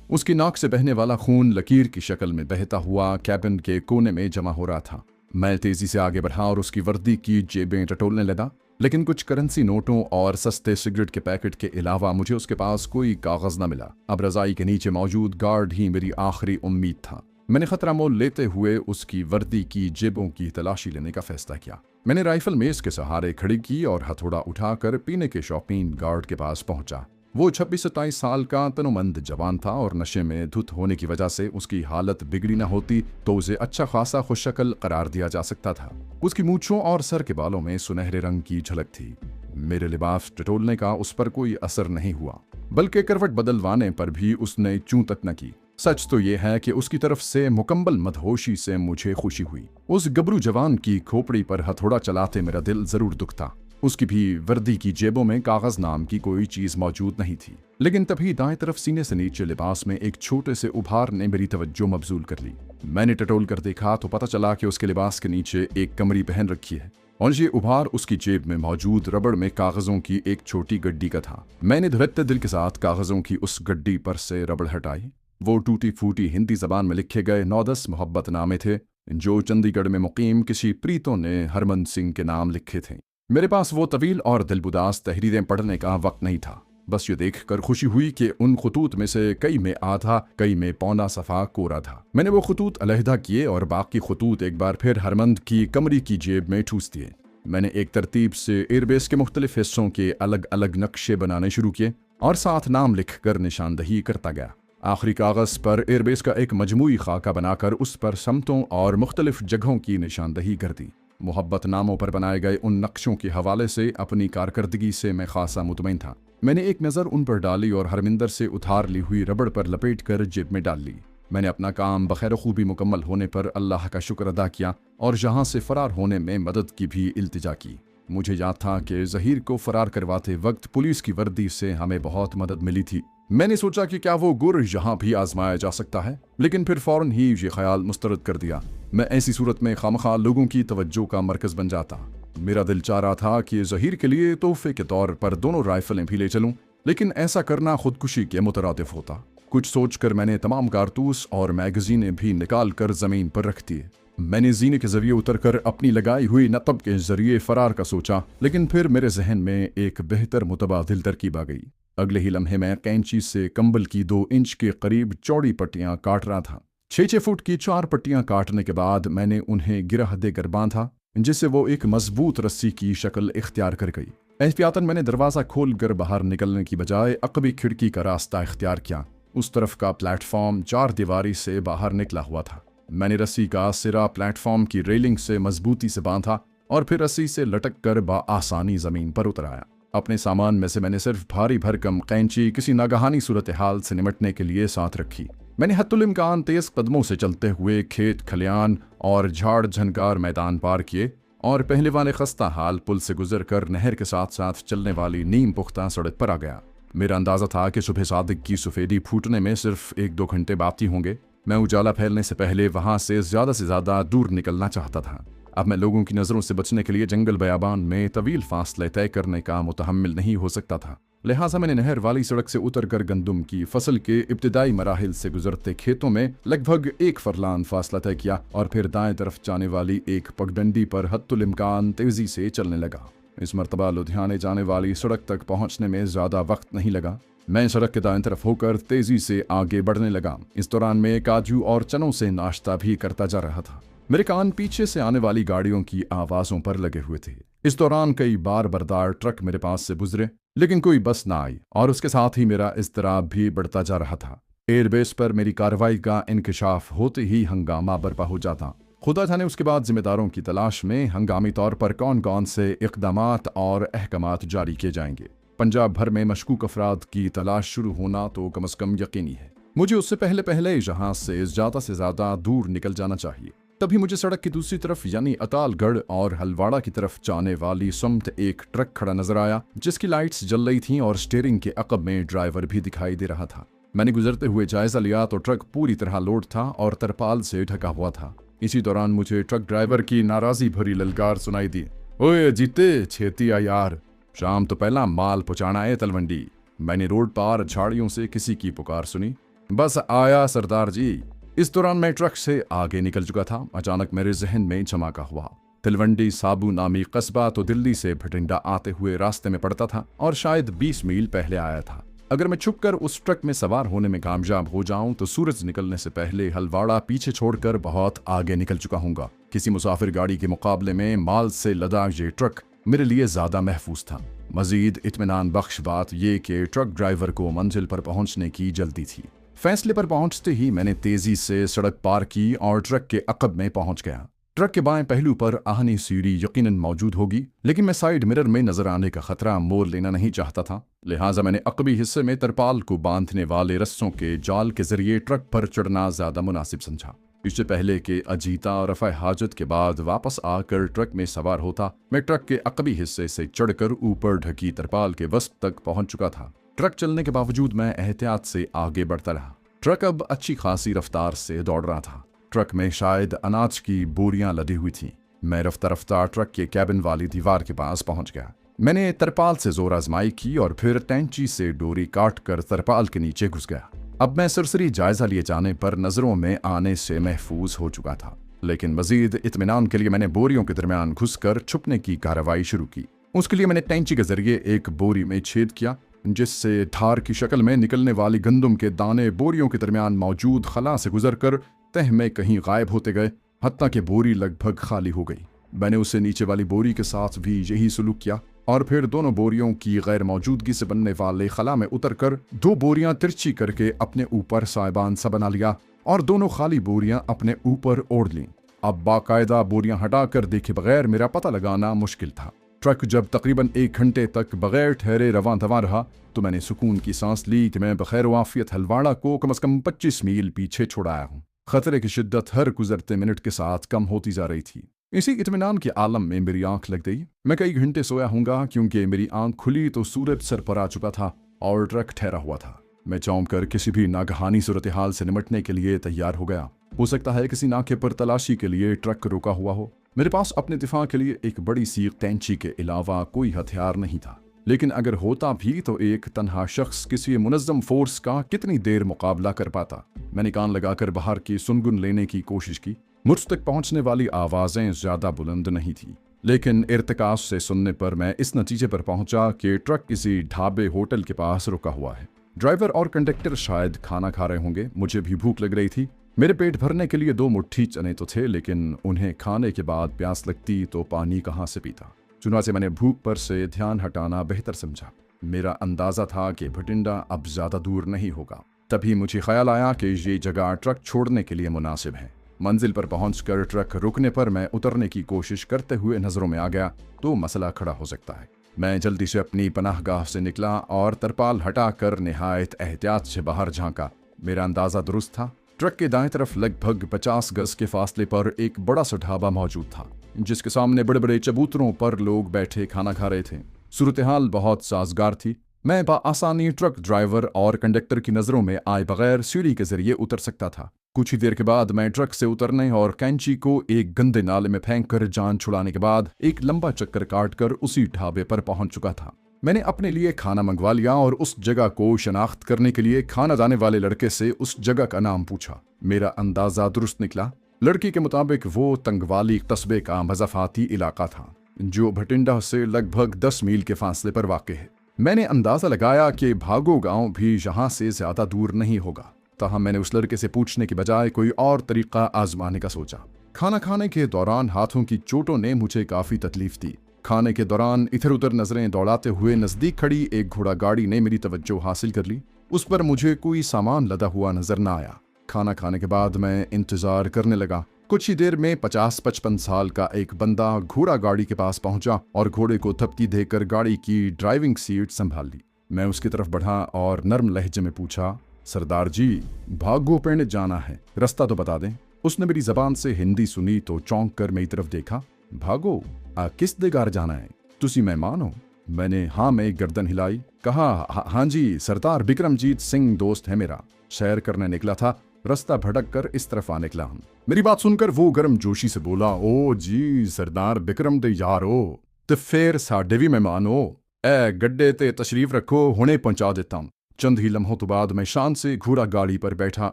उसकी नाक से बहने वाला खून लकीर की शक्ल में बहता हुआ कैबिन के कोने में जमा हो रहा था। मैं तेजी से आगे बढ़ा और उसकी वर्दी की जेबें टटोलने लगा, लेकिन कुछ करेंसी नोटों और सस्ते सिगरेट के पैकेट के अलावा मुझे उसके पास कोई कागज न मिला। अब रजाई के नीचे मौजूद गार्ड ही मेरी आखिरी उम्मीद था। मैंने खतरा मोल लेते हुए उसकी वर्दी की जेबों की तलाशी लेने का फैसला किया। मैंने राइफल मेज के सहारे खड़ी की और हथौड़ा उठाकर पीने के शौकीन गार्ड के पास पहुंचा। वो 26-27 साल का तनुमंद जवान था और नशे में धुत होने की वजह से उसकी हालत बिगड़ी न होती तो उसे अच्छा खासा खुशशक्ल करार दिया जा सकता था। उसकी मूंछों और सर के बालों में सुनहरे रंग की झलक थी। मेरे लिबास टटोलने का उस पर कोई असर नहीं हुआ, बल्कि करवट बदलवाने पर भी उसने चूं तक न की। सच तो यह है कि उसकी तरफ से मुकम्मल मदहोशी से मुझे खुशी हुई। उस गबरू जवान की खोपड़ी पर हथौड़ा चलाते मेरा दिल जरूर दुखता। उसकी भी वर्दी की जेबों में कागज नाम की कोई चीज मौजूद नहीं थी, लेकिन तभी दाएं तरफ सीने से नीचे लिबास में एक छोटे से उभार ने मेरी तवज्जो मबजूल कर ली। मैंने टटोल कर देखा तो पता चला कि उसके लिबास के नीचे एक कमरी पहन रखी है और ये उभार उसकी जेब में मौजूद रबड़ में कागजों की एक छोटी गड्डी का था। मैंने धड़कते दिल के साथ कागजों की उस गड्डी पर से रबड़ हटाई। वो टूटी फूटी हिंदी जबान में लिखे गए 9-10 मोहब्बतनामे थे, जो चंडीगढ़ में मुकीम किसी प्रीतों ने हरमन सिंह के नाम लिखे थे। मेरे पास वो तवील और दिलबुदास तहरीरें पढ़ने का वक्त नहीं था। बस ये देखकर खुशी हुई कि उन खतूत में से कई में आधा, कई में पौना सफ़ा कोरा था। मैंने वो खतूत अलहदा किए और बाकी खतूत एक बार फिर हरमंद की कमरी की जेब में ठूस दिए। मैंने एक तरतीब से एयरबेस के मुख्तलिफ हिस्सों के अलग अलग नक्शे बनाने शुरू किए और साथ नाम लिख कर निशानदही करता गया। आखिरी कागज पर एयरबेस का एक मजमूई खाका बनाकर उस पर समतों और मुख्तलिफ जगहों की निशानदही कर दी। मोहब्बत नामों पर बनाए गए उन नक्शों के हवाले से अपनी कारकर्दगी से मैं खासा मुतमईन था। मैंने एक नज़र उन पर डाली और हरमिंदर से उधार ली हुई रबड़ पर लपेट कर जेब में डाल ली। मैंने अपना काम बखैर खूबी मुकम्मल होने पर अल्लाह का शुक्र अदा किया और जहां से फरार होने में मदद की भी इल्तिजा की। मुझे याद था कि जहीर को फरार करवाते वक्त पुलिस की वर्दी से हमें बहुत मदद मिली थी। मैंने सोचा कि क्या वो गुर यहाँ भी आजमाया जा सकता है, लेकिन फिर फौरन ही ये ख्याल मुस्तरद कर दिया। मैं ऐसी सूरत में खामखा लोगों की तवज्जो का मरकज बन जाता। मेरा दिल चाह रहा था कि जहीर के लिए तोहफे के तौर पर दोनों राइफलें भी ले चलूं, लेकिन ऐसा करना खुदकुशी के मुतरादिफ होता। कुछ सोचकर मैंने तमाम कारतूस और मैगजीनें भी निकाल कर जमीन पर रख दिए। मैंने जीने के जरिए उतरकर अपनी लगाई हुई नतब के जरिए फरार का सोचा, लेकिन फिर मेरे जहन में एक बेहतर मुतबादिल तरकीब आ गई। अगले ही लम्हे में कैंची से कंबल की 2 इंच के करीब चौड़ी पट्टियां काट रहा था। 6-6 फुट की 4 पट्टियां काटने के बाद मैंने उन्हें गिरह देकर बांधा, जिससे वो एक मजबूत रस्सी की शक्ल इख्तियार कर गई। एहतियातन मैंने दरवाज़ा खोलकर बाहर निकलने की बजाय अकबी खिड़की का रास्ता इख्तियार किया। उस तरफ का प्लेटफॉर्म 4 दीवारी से बाहर निकला हुआ था। मैंने रस्सी का सिरा प्लेटफॉर्म की रेलिंग से मजबूती से बांधा और फिर रस्सी से लटक कर आसानी जमीन पर उतर आया। अपने सामान में से मैंने सिर्फ भारी भरकम कैंची किसी नागहानी सूरत हाल से निमटने के लिए साथ रखी। मैंने हत्तुल इम्कान तेज कदमों से चलते हुए खेत खलियान और झाड़ झनकार मैदान पार किए और पहले वाले खस्ता हाल पुल से गुजर कर नहर के साथ साथ चलने वाली नीम पुख्ता सड़क पर आ गया। मेरा अंदाजा था कि सुबह सादिक की सफ़ेदी फूटने में सिर्फ 1-2 घंटे बाकी होंगे। मैं उजाला फैलने से पहले वहां से ज़्यादा दूर निकलना चाहता था। अब मैं लोगों की नज़रों से बचने के लिए जंगल बयाबान में तवील फासले तय करने का मुतहम्मिल नहीं हो सकता था। लिहाजा मैंने नहर वाली सड़क से उतरकर गंदुम की फसल के इब्तिदाई मराहिल से गुजरते खेतों में लगभग 1 फरलान फासला तय किया और फिर दाएं तरफ जाने वाली एक पगडंडी पर हत्तुल इम्कान तेजी से चलने लगा। इस मरतबा लुधियाने जाने वाली सड़क तक पहुंचने में ज़्यादा वक्त नहीं लगा। मैं सड़क के दाएं तरफ होकर तेजी से आगे बढ़ने लगा। इस दौरान मैं काजू और चनों से नाश्ता भी करता जा रहा था। मेरे कान पीछे से आने वाली गाड़ियों की आवाज़ों पर लगे हुए थे। इस दौरान कई बार बरदार ट्रक मेरे पास से गुजरे, लेकिन कोई बस ना आई और उसके साथ ही मेरा इज़्तिराब भी बढ़ता जा रहा था। एयरबेस पर मेरी कार्रवाई का इंकशाफ होते ही हंगामा बर्पा हो जाता। खुदा जाने उसके बाद जिम्मेदारों की तलाश में हंगामी तौर पर कौन कौन से इक़दामात और अहकामात जारी किए जाएंगे। पंजाब भर में मशकूक अफराद की तलाश शुरू होना तो कम अज़ कम यकीनी है। मुझे उससे पहले यहाँ से ज़्यादा दूर निकल जाना चाहिए। तभी मुझे सड़क की दूसरी तरफ यानी अतालगढ़ और हलवाड़ा की तरफ जाने वाली सुमत एक ट्रक खड़ा नजर आया, जिसकी लाइट्स जल रही थीं और स्टीयरिंग के अकब में ड्राइवर भी दिखाई दे रहा था। मैंने गुजरते हुए जायजा लिया तो ट्रक पूरी तरह लोड था और तरपाल से ढका हुआ था। इसी दौरान मुझे ट्रक ड्राइवर की नाराजी भरी ललकार सुनाई दी। ओए जीते, छेती आ यार, शाम तो पहला माल पहुंचाना है तलवंडी। मैंने रोड पार झाड़ियों से किसी की पुकार सुनी। बस आया सरदार जी। इस दौरान मैं ट्रक से आगे निकल चुका था। अचानक मेरे जहन में चमाका हुआ। तिलवंडी साबू नामी कस्बा तो दिल्ली से भटिंडा आते हुए रास्ते में पड़ता था और शायद 20 मील पहले आया था। अगर मैं छुपकर उस ट्रक में सवार होने में कामयाब हो जाऊं तो सूरज निकलने से पहले हलवाड़ा पीछे छोड़कर बहुत आगे निकल चुका हूंगा। किसी मुसाफिर गाड़ी के मुकाबले में माल से लदा ये ट्रक मेरे लिए ज्यादा महफूज था। मजीद इत्मीनान बख्श बात यह कि ट्रक ड्राइवर को मंजिल पर पहुंचने की जल्दी थी। फैसले पर पहुंचते ही मैंने तेजी से सड़क पार की और ट्रक के अकब में पहुंच गया। ट्रक के बाएं पहलू पर आहनी सीढ़ी यकीनन मौजूद होगी, लेकिन मैं साइड मिरर में नजर आने का खतरा मोल लेना नहीं चाहता था। लिहाजा मैंने अकबी हिस्से में तरपाल को बांधने वाले रस्सों के जाल के जरिए ट्रक पर चढ़ना ज्यादा मुनासिब समझा। इससे पहले कि अजीता और रफ़ा हाजत के बाद वापस आकर ट्रक में सवार होता, मैं ट्रक के अकबी हिस्से से चढ़कर ऊपर ढकी तरपाल के वस्त तक पहुंच चुका था। ट्रक चलने के बावजूद मैं एहतियात से आगे बढ़ता रहा। ट्रक अब अच्छी खासी रफ्तार से दौड़ रहा था। ट्रक में शायद अनाज की बोरियां लदी हुई थीं। मैं रफ्ता रफ्ता ट्रक के कैबिन वाली दीवार के पास पहुंच गया। मैंने तरपाल से जोर आजमाई की और फिर टैंची से डोरी काटकर तरपाल के नीचे घुस गया। अब मैं सरसरी जायजा लिए जाने पर नजरों में आने से महफूज हो चुका था, लेकिन मजीद इत्मीनान के लिए मैंने बोरियों के दरमियान घुसकर छुपने की कार्रवाई शुरू की। उसके लिए मैंने टैंची के जरिए एक बोरी में छेद किया, जिससे धार की शक्ल में निकलने वाली गंदम के दाने बोरियों के दरमियान मौजूद खला से गुजरकर तह में कहीं गायब होते गए, हत्ता कि बोरी लगभग खाली हो गई। मैंने उसे नीचे वाली बोरी के साथ भी यही सलूक किया और फिर दोनों बोरियों की गैर मौजूदगी से बनने वाले खला में उतरकर 2 बोरियां तिरछी करके अपने ऊपर साइबान सा बना लिया और दोनों खाली बोरियां अपने ऊपर ओढ़ लीं। अब बाकायदा बोरियां हटाकर देखे बगैर मेरा पता लगाना मुश्किल था। ट्रक जब तकरीबन 1 घंटे तक बगैर ठहरे रवां दवां रहा तो मैंने सुकून की सांस ली कि मैं बखैर वाफियत हलवाड़ा को कम से कम 25 मील पीछे छोड़ाया हूँ। खतरे की शिद्दत हर गुजरते मिनट के साथ कम होती जा रही थी। इसी इत्मीनान के आलम में मेरी आंख लग गई। मैं कई घंटे सोया हूँगा, क्योंकि मेरी आंख खुली तो सूरज सर पर आ चुका था और ट्रक ठहरा हुआ था। मैं चौंक कर किसी भी नागहानी सूरत हाल से निमटने के लिए तैयार हो गया। हो सकता है किसी नाके पर तलाशी के लिए ट्रक रुका हुआ हो। मेरे पास अपने दिफा के लिए एक बड़ी सी कैंची के अलावा कोई हथियार नहीं था, लेकिन अगर होता भी तो एक तन्हा शख्स किसी मुनज़्ज़म फोर्स का कितनी देर मुकाबला कर पाता। मैंने कान लगाकर बाहर की सुनगुन लेने की कोशिश की। मुझ तक पहुंचने वाली आवाज़ें ज़्यादा बुलंद नहीं थी, लेकिन इर्तिकास से सुनने पर मैं इस नतीजे पर पहुंचा कि ट्रक किसी ढाबे होटल के पास रुका हुआ है। ड्राइवर और कंडक्टर शायद खाना खा रहे होंगे। मुझे भी भूख लग रही थी। मेरे पेट भरने के लिए 2 मुट्ठी चने तो थे, लेकिन उन्हें खाने के बाद प्यास लगती तो पानी कहाँ से पीता। चुनाचे मैंने भूख पर से ध्यान हटाना बेहतर समझा। मेरा अंदाजा था कि भटिंडा अब ज्यादा दूर नहीं होगा। तभी मुझे ख्याल आया कि ये जगह ट्रक छोड़ने के लिए मुनासिब है। मंजिल पर पहुंचकर ट्रक रुकने पर मैं उतरने की कोशिश करते हुए नजरों में आ गया तो मसला खड़ा हो सकता है। मैं जल्दी से अपनी पनाहगाह से निकला और तरपाल हटाकर निहायत एहतियात से बाहर झांका। मेरा अंदाजा दुरुस्त था। ट्रक के दाएं तरफ लगभग 50 गज के फासले पर एक बड़ा सा ढाबा मौजूद था, जिसके सामने बड़े बड़े चबूतरों पर लोग बैठे खाना खा रहे थे। सूरत हाल बहुत साजगार थी। मैं आसानी ट्रक ड्राइवर और कंडक्टर की नज़रों में आए बगैर सीढ़ी के जरिए उतर सकता था। कुछ ही देर के बाद मैं ट्रक से उतरने और कैंची को एक गंदे नाले में फेंक कर जान छुड़ाने के बाद एक लंबा चक्कर काटकर उसी ढाबे पर पहुंच चुका था। मैंने अपने लिए खाना मंगवा लिया और उस जगह को शनाख्त करने के लिए खाना दाने वाले लड़के से उस जगह का नाम पूछा। मेरा अंदाजा दुरुस्त निकला। लड़की के मुताबिक वो तंगवाली कस्बे का मज़ाफ़ाती इलाका था, जो भटिंडा से लगभग 10 मील के फासले पर वाक़ है। मैंने अंदाज़ा लगाया कि भागो गांव भी यहाँ से ज़्यादा दूर नहीं होगा। ताहम मैंने उस लड़के से पूछने की बजाय कोई और तरीका आजमाने का सोचा। खाना खाने के दौरान हाथों की चोटों ने मुझे काफ़ी तकलीफ दी। खाने के दौरान इधर उधर नजरें दौड़ाते हुए नज़दीक खड़ी एक घोड़ा गाड़ी ने मेरी तवज्जो हासिल कर ली। उस पर मुझे कोई सामान लदा हुआ नजर न आया। खाना खाने के बाद मैं इंतजार करने लगा। कुछ ही देर में 50-55 साल का एक बंदा घोड़ा गाड़ी के पास पहुंचा और घोड़े को थपकी देकर गाड़ी की ड्राइविंग सीट संभाल ली। मैं उसकी तरफ बढ़ा और नर्म लहजे में पूछा, सरदार जी, भागो पिंड जाना है, रास्ता तो बता दें। उसने मेरी जबान से हिंदी सुनी तो चौंक कर मेरी तरफ देखा। भागो किस देगार जाना है? तुसी मेहमान हो? मैंने हाँ में गर्दन हिलाई। कहा, हाँ जी, सरदार बिक्रमजीत सिंह दोस्त है मेरा, सैर करने निकला था, रास्ता भटक कर इस तरफ आ निकला हूं। मेरी बात सुनकर वो गर्म जोशी से बोला, ओ जी सरदार बिक्रम दे यार हो, तो फिर साडे भी मेहमान हो। ए गड्डे ते तशरीफ रखो, हुणे पहुंचा देता हूं। चंद ही लम्हों तो बाद मैं शान से घोड़ा गाड़ी पर बैठा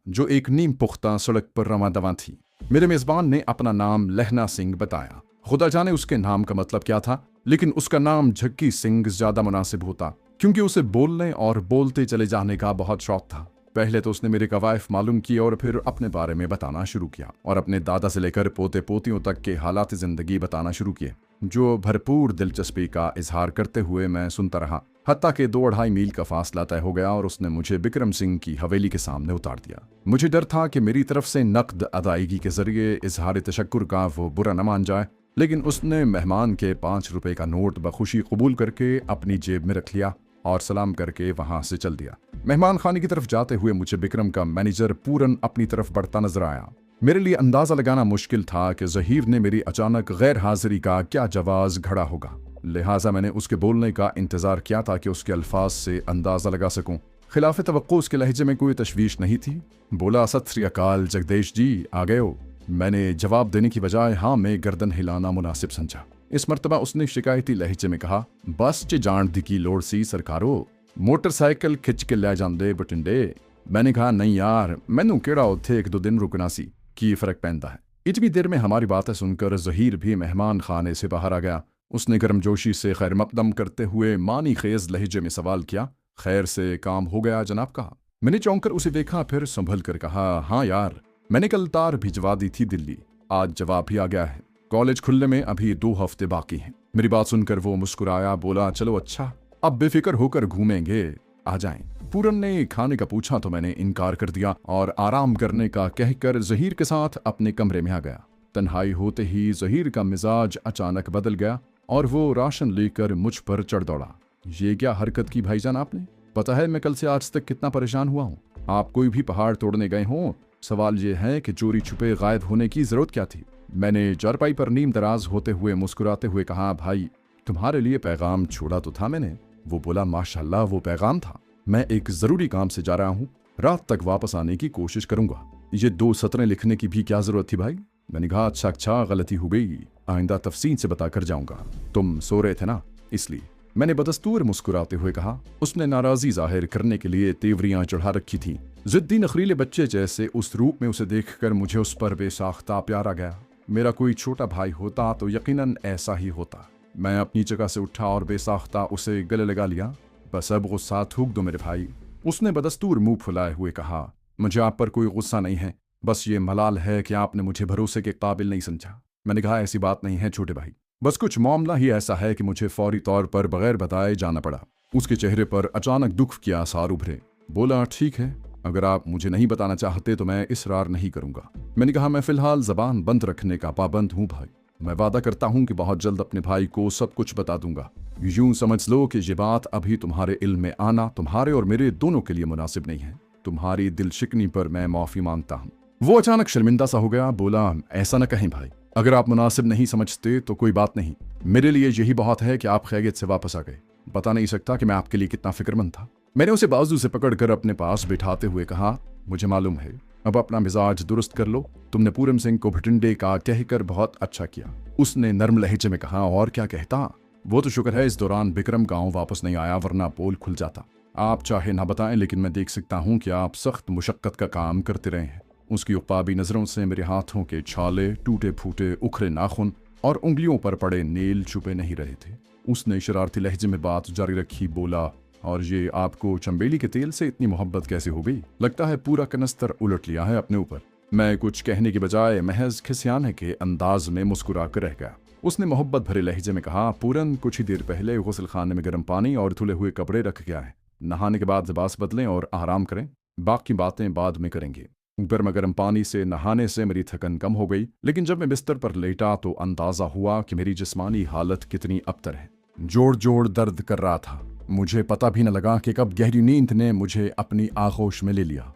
जो एक नीम पुख्ता सड़क पर रवां दवां थी। मेरे मेजबान ने अपना नाम लहना सिंह बताया। खुदा जाने उसके नाम का मतलब क्या था, लेकिन उसका नाम झक्की सिंह ज्यादा मुनासिब होता, क्योंकि उसे बोलने और बोलते चले जाने का बहुत शौक था। पहले तो उसने मेरे कवायफ मालूम किए और फिर अपने बारे में बताना शुरू किया और अपने दादा से लेकर पोते पोतियों तक के हालात जिंदगी बताना शुरू किए, जो भरपूर दिलचस्पी का इजहार करते हुए मैं सुनता रहा। हत्ता के 2-2.5 मील का फासला तय हो गया और उसने मुझे बिक्रम सिंह की हवेली के सामने उतार दिया। मुझे डर था कि मेरी तरफ से नकद अदायगी के जरिए इजहार तशक्कुर का वो बुरा न मान जाए, लेकिन उसने मेहमान के 5 रुपए का नोट बखुशी कबूल करके अपनी जेब में रख लिया और सलाम करके वहां से चल दिया। मेहमान खाने की तरफ जाते हुए मुझे बिक्रम का मैनेजर पूरन अपनी तरफ बढ़ता नजर आया। मेरे लिए अंदाजा लगाना मुश्किल था कि जहीर ने मेरी अचानक गैर हाजिरी का क्या जवाज घड़ा होगा, लिहाजा मैंने उसके बोलने का इंतजार किया ताकि उसके अल्फाज से अंदाजा लगा सकूं। खिलाफ तवक्को उसके लहजे में कोई तशवीश नहीं थी। बोला, सत श्री अकाल जगदेश जी, आ गए हो? मैंने जवाब देने की बजाय हाँ में गर्दन हिलाना मुनासिब समझा। इस मर्तबा उसने शिकायती लहजे में कहा, बस च जान दी की लोड़ सी सरकारो, मोटरसाइकिल खिंच के लै जांदे बटिंडे। मैंने कहा, नहीं यार, मैनू केड़ा उत्थे 1-2 दिन रुकना सी, की फर्क पैंदा है। इतनी देर में हमारी बातें सुनकर जहीर भी मेहमान खाने से बाहर आ गया। उसने गर्मजोशी से खैर मकदम करते हुए मानी खेज लहजे में सवाल किया, खैर से काम हो गया जनाब? कहा। मैंने चौंक कर उसे देखा, फिर संभल कर कहा, हाँ यार, मैंने कल तार भिजवा दी थी दिल्ली, आज जवाब भी आ गया है। कॉलेज खुलने में अभी 2 हफ्ते बाकी हैं। मेरी बात सुनकर वो मुस्कुराया, बोला, चलो अच्छा, अब बेफिक्र होकर घूमेंगे, आ जाएं। पूरन ने खाने का पूछा तो मैंने इनकार कर दिया और आराम करने का कहकर जहीर के साथ अपने कमरे में आ गया। तन्हाई होते ही जहीर का मिजाज अचानक बदल गया और वो राशन लेकर मुझ पर चढ़ दौड़ा। ये क्या हरकत की भाईजान आपने? पता है मैं कल से आज तक कितना परेशान हुआ हूँ। आप कोई भी पहाड़ तोड़ने गए हों, सवाल ये है कि चोरी छुपे गायब होने की जरूरत क्या थी? मैंने चारपाई पर नीम दराज होते हुए मुस्कुराते हुए कहा, भाई तुम्हारे लिए पैगाम छोड़ा तो था मैंने। वो बोला, माशाल्लाह, वो पैगाम था। मैं एक जरूरी काम से जा रहा हूँ, रात तक वापस आने की कोशिश करूंगा। ये 2 सतरें लिखने की भी क्या जरूरत थी भाई? मैंने कहा, अच्छा, गलती हो गई, आइंदा तफसील से बताकर जाऊंगा। तुम सो रहे थे ना, इसलिए। मैंने बदस्तूर मुस्कुराते हुए कहा। उसने नाराजगी जाहिर करने के लिए तेवरियां चढ़ा रखी थी। जिद्दी नखरीले बच्चे जैसे उस रूप में उसे देखकर मुझे उस पर बेसाख्ता प्यार आ गया। मेरा कोई छोटा भाई होता तो यकीनन ऐसा ही होता। मैं अपनी जगह से उठा और बेसाख्ता उसे गले लगा लिया। बस अब गुस्सा थूक दो मेरे भाई। उसने बदस्तूर मुंह फुलाए हुए कहा, मुझे आप पर कोई गुस्सा नहीं है, बस ये मलाल है कि आपने मुझे भरोसे के काबिल नहीं समझा। मैंने कहा, ऐसी बात नहीं है छोटे भाई, बस कुछ मामला ही ऐसा है कि मुझे फौरी तौर पर बगैर बताए जाना पड़ा। उसके चेहरे पर अचानक दुख के आसार उभरे। बोला, ठीक है, अगर आप मुझे नहीं बताना चाहते तो मैं इसरार नहीं करूंगा। मैंने कहा, मैं फिलहाल जबान बंद रखने का पाबंद हूँ भाई। मैं वादा करता हूँ कि बहुत जल्द अपने भाई को सब कुछ बता दूंगा। यूं समझ लो कि ये बात अभी तुम्हारे इल्म में आना तुम्हारे और मेरे दोनों के लिए मुनासिब नहीं है। तुम्हारी दिल शिकनी पर मैं माफी मांगता हूँ। वो अचानक शर्मिंदा सा हो गया। बोला, ऐसा न कहें भाई, अगर आप मुनासिब नहीं समझते तो कोई बात नहीं। मेरे लिए यही बहुत है कि आप खैरियत से वापस आ गए। बता नहीं सकता कि मैं आपके लिए कितना फिक्रमंद था। मैंने उसे बाजू से पकड़कर अपने पास बिठाते हुए कहा, मुझे मालूम है, अब अपना मिजाज दुरुस्त कर लो। तुमने पूरन सिंह को भटिंडे का कहकर बहुत अच्छा किया। उसने नर्म लहजे में कहा, और क्या कहता। वो तो शुक्र है इस दौरान बिक्रम गांव वापस नहीं आया, वरना पोल खुल जाता। आप चाहे ना बताएं, लेकिन मैं देख सकता हूं कि आप सख्त मुशक्कत का काम करते रहे हैं। उसकी उक्ताबी नजरों से मेरे हाथों के छाले, टूटे फूटे उखरे नाखून और उंगलियों पर पड़े नील छुपे नहीं रहे थे। उसने शरारती लहजे में बात जारी रखी। बोला, और ये आपको चंबेली के तेल से इतनी मोहब्बत कैसे हो गई? लगता है पूरा कनस्तर उलट लिया है अपने ऊपर। मैं कुछ कहने के बजाय महज खिसियाने के अंदाज में मुस्कुरा कर रह गया। उसने मोहब्बत भरे लहजे में कहा, पूरन कुछ ही देर पहले गुस्ल खाने में गर्म पानी और धुले हुए कपड़े रख गया है। नहाने के बाद लिबास बदलें और आराम करें, बाकी बातें बाद में करेंगे। गर्म गर्म पानी से नहाने से मेरी थकन कम हो गई, लेकिन जब मैं बिस्तर पर लेटा तो अंदाजा हुआ कि मेरी जिस्मानी हालत कितनी अबतर है। जोड़ जोड़ दर्द कर रहा था। मुझे पता भी न लगा कि कब गहरी नींद ने मुझे अपनी आगोश में ले लिया।